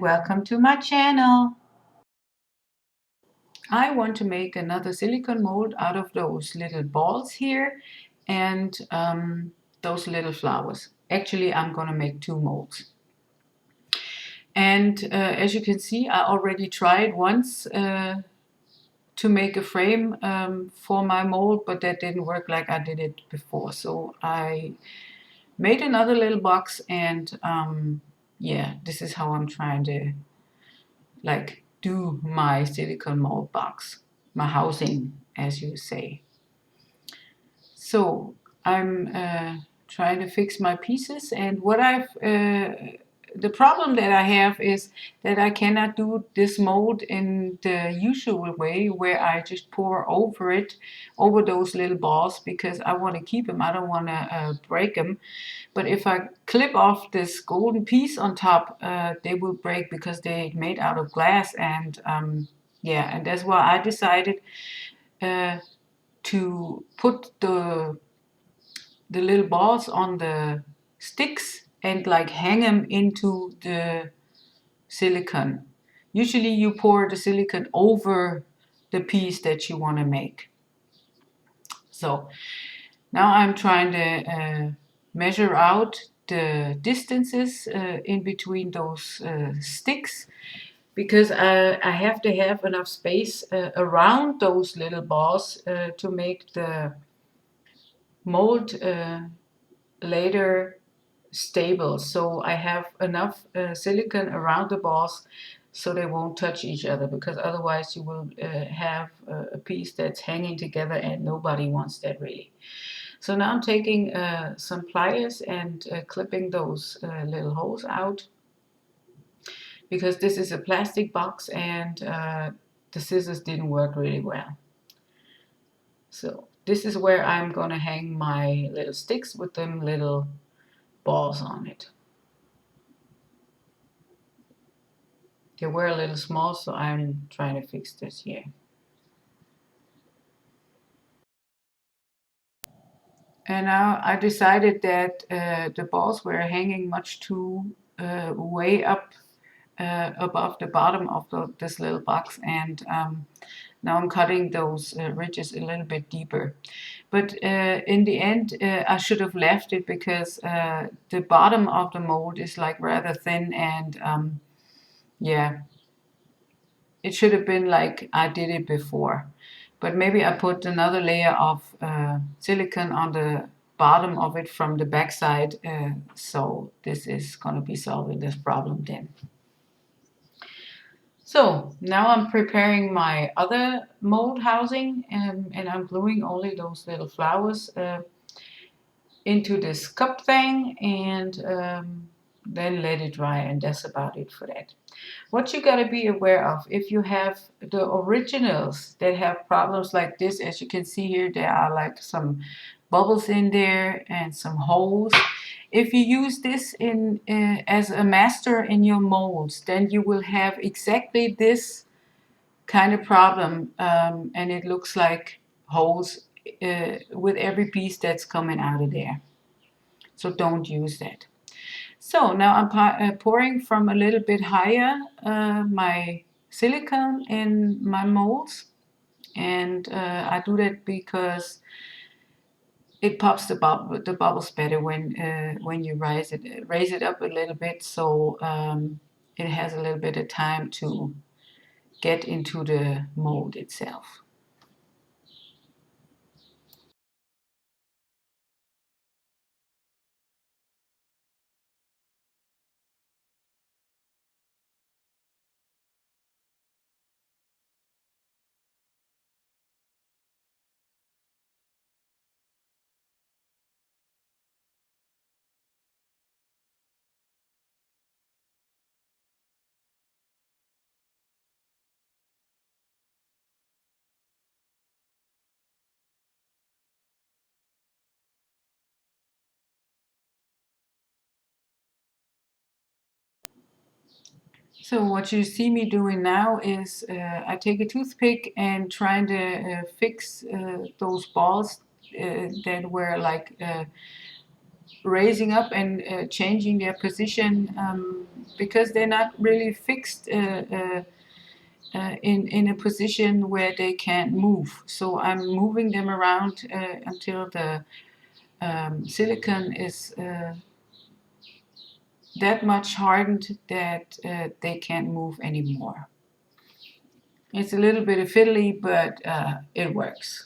welcome to my channel. I want to make another silicone mold out of those little balls here and those little flowers. Actually, I'm gonna make two molds. And as you can see, I already tried once to make a frame for my mold, but that didn't work like I did it before. So I made another little box and yeah, this is how I'm trying to like do my silicone mold box, my housing, as you say. So I'm trying to fix my pieces, and what the problem that I have is that I cannot do this mold in the usual way where I just pour over it, over those little balls, because I want to keep them. I don't want to break them. But if I clip off this golden piece on top, they will break because they're made out of glass. And yeah, and that's why I decided to put the little balls on the sticks and like hang them into the silicone. Usually you pour the silicone over the piece that you want to make. So now I'm trying to measure out the distances in between those sticks, because I have to have enough space around those little balls to make the mold later stable. So I have enough silicone around the balls so they won't touch each other, because otherwise you will have a piece that's hanging together, and nobody wants that really. So now I'm taking some pliers and clipping those little holes out, because this is a plastic box and the scissors didn't work really well. So this is where I'm gonna hang my little sticks with them little balls on it. They were a little small, so I'm trying to fix this here. And now I decided that the balls were hanging much too way up above the bottom of this little box, and now I'm cutting those ridges a little bit deeper. But in the end, I should have left it, because the bottom of the mold is like rather thin, and yeah, it should have been like I did it before. But maybe I put another layer of silicone on the bottom of it from the back side, so this is going to be solving this problem then. So now I'm preparing my other mold housing, and I'm gluing only those little flowers into this cup thing, and then let it dry, and that's about it for that. What you gotta be aware of, if you have the originals that have problems like this, as you can see here, there are like some bubbles in there and some holes. If you use this in as a master in your molds, then you will have exactly this kind of problem, and it looks like holes with every piece that's coming out of there. So don't use that. So now I'm pouring from a little bit higher my silicone in my molds, and I do that because it pops the bubbles better when you raise it up a little bit, so it has a little bit of time to get into the mold itself. So what you see me doing now is I take a toothpick and trying to fix those balls that were like raising up and changing their position because they're not really fixed in a position where they can't move. So I'm moving them around until the silicone is that much hardened that they can't move anymore. It's a little bit fiddly, but it works.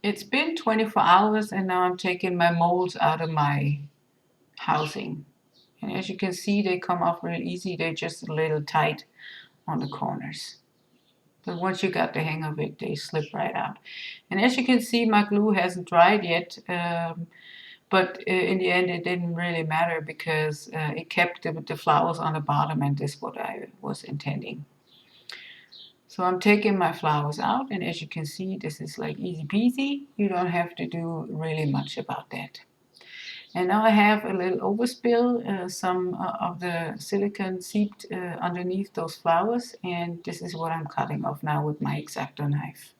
It's been 24 hours and now I'm taking my molds out of my housing. And as you can see, they come off real easy. They're just a little tight on the corners. But once you got the hang of it, they slip right out. And as you can see, my glue hasn't dried yet. But in the end, it didn't really matter because it kept the flowers on the bottom, and this is what I was intending. So I'm taking my flowers out, and as you can see, this is like easy peasy. You don't have to do really much about that. And now I have a little overspill, some of the silicone seeped underneath those flowers, and this is what I'm cutting off now with my X-Acto knife.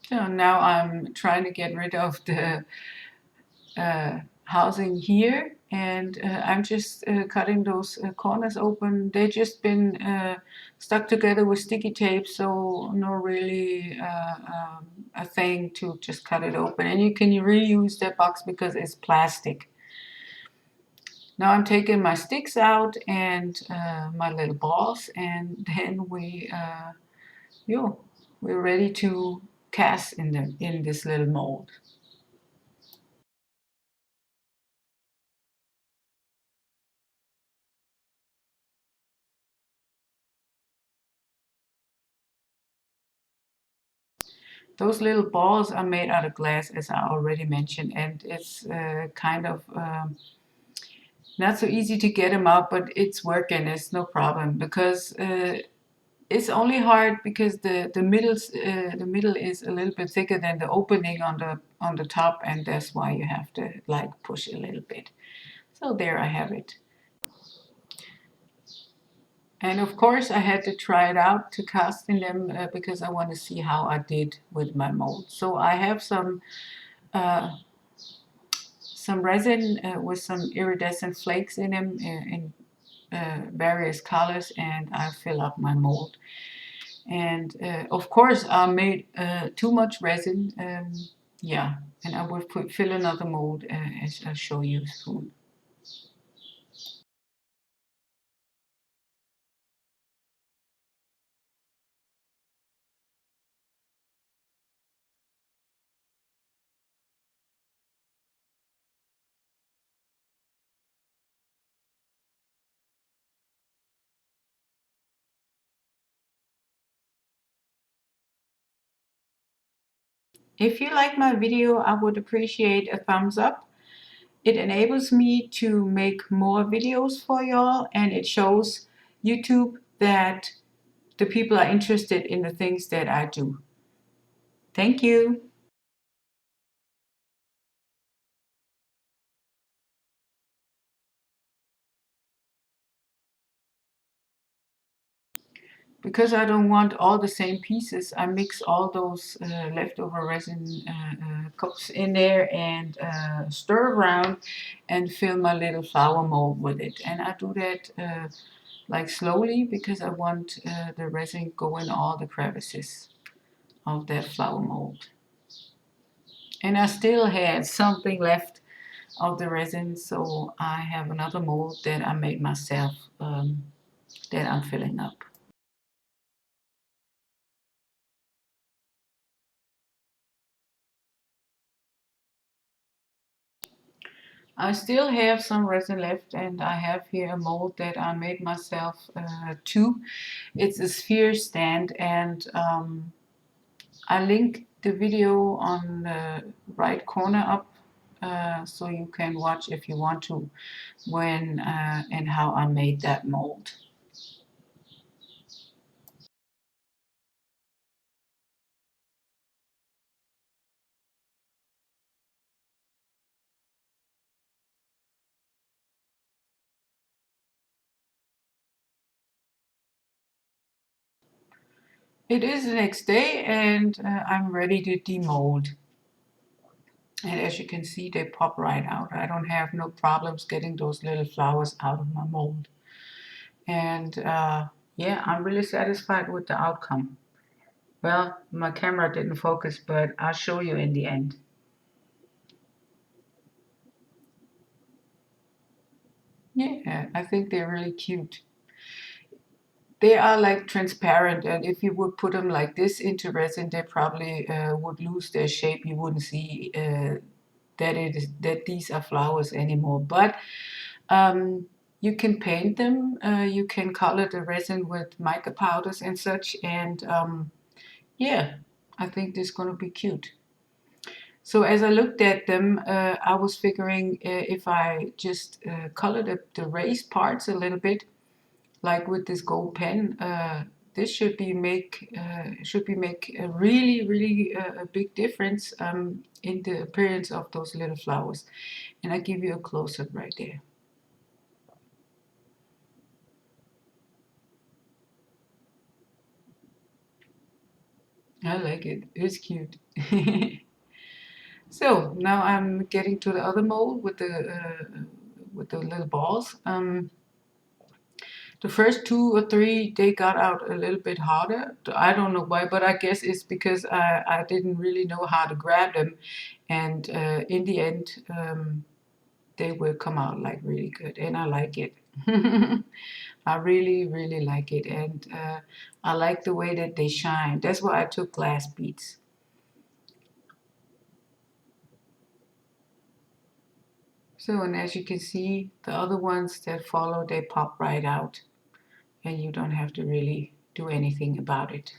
So now I'm trying to get rid of the housing here, and I'm just cutting those corners open. They've just been stuck together with sticky tape, so no really a thing to just cut it open. And you can reuse that box because it's plastic. Now I'm taking my sticks out and my little balls, and then we're ready to cast in this little mold. Those little balls are made out of glass, as I already mentioned, and it's kind of not so easy to get them out, but it's working. It's no problem because it's only hard because the middle is a little bit thicker than the opening on the top, and that's why you have to like push a little bit. So there I have it. And of course, I had to try it out to cast in them because I want to see how I did with my mold. So I have uh, some resin with some iridescent flakes in them in various colors, and I fill up my mold. And of course, I made too much resin. Yeah, and I will fill another mold as I'll show you soon. If you like my video, I would appreciate a thumbs up. It enables me to make more videos for y'all, and it shows YouTube that the people are interested in the things that I do. Thank you. Because I don't want all the same pieces, I mix all those leftover resin cups in there and stir around and fill my little flower mold with it. And I do that like slowly because I want the resin go in all the crevices of that flower mold. And I still had something left of the resin, so I have another mold that I made myself that I'm filling up. I still have some resin left, and I have here a mold that I made myself too. It's a sphere stand, and I link the video on the right corner up, so you can watch if you want to when and how I made that mold. It is the next day, and I'm ready to demold. And as you can see, they pop right out. I don't have no problems getting those little flowers out of my mold. And yeah, I'm really satisfied with the outcome. Well, my camera didn't focus, but I'll show you in the end. Yeah, I think they're really cute. They are like transparent, and if you would put them like this into resin, they probably would lose their shape. You wouldn't see that these are flowers anymore. But you can paint them. You can color the resin with mica powders and such. And yeah, I think this is going to be cute. So as I looked at them, I was figuring if I just color the raised parts a little bit, like with this gold pen, this should be make a really a big difference in the appearance of those little flowers. And I give you a close up right there. I like it. It's cute. So now I'm getting to the other mold with the little balls. The first two or three, they got out a little bit harder. I don't know why, but I guess it's because I didn't really know how to grab them. And in the end, they will come out like really good. And I like it. I really like it. And I like the way that they shine. That's why I took glass beads. So, and as you can see, the other ones that follow, they pop right out. And you don't have to really do anything about it.